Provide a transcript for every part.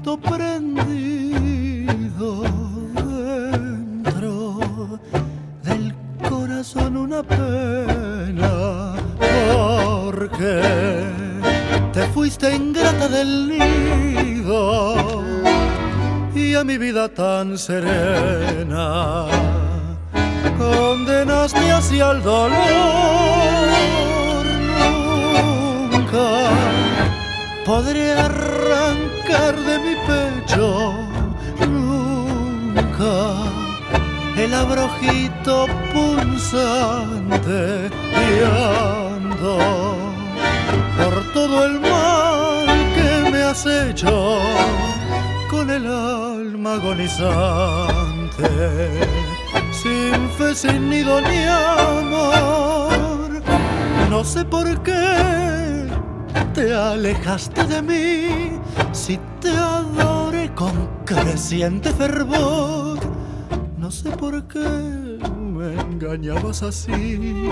grito prendido dentro del corazón, una pena, porque te fuiste ingrata del nido y a mi vida tan serena condenaste hacia el dolor. Nunca podré arrancar de mi pecho, nunca, el abrojito punzante, y ando por todo el mal que me has hecho, con el alma agonizante, sin fe, sin nido ni amor. No sé por qué te alejaste de mí, si te adoré con creciente fervor. No sé por qué me engañabas así,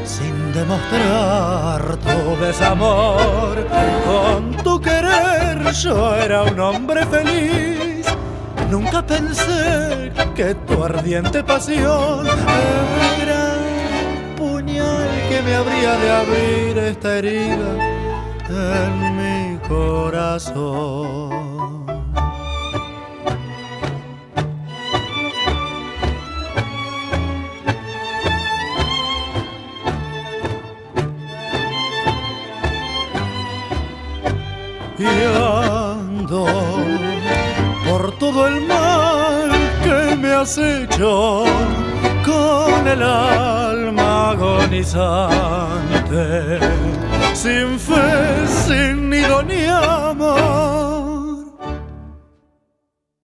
sin demostrar tu desamor. Con tu querer yo era un hombre feliz. Nunca pensé que tu ardiente pasión era un puñal que me habría de abrir esta herida en mi corazón. Y ando por todo el mal que me has hecho, con el alma agonizante, sin fe, sin nido ni amor.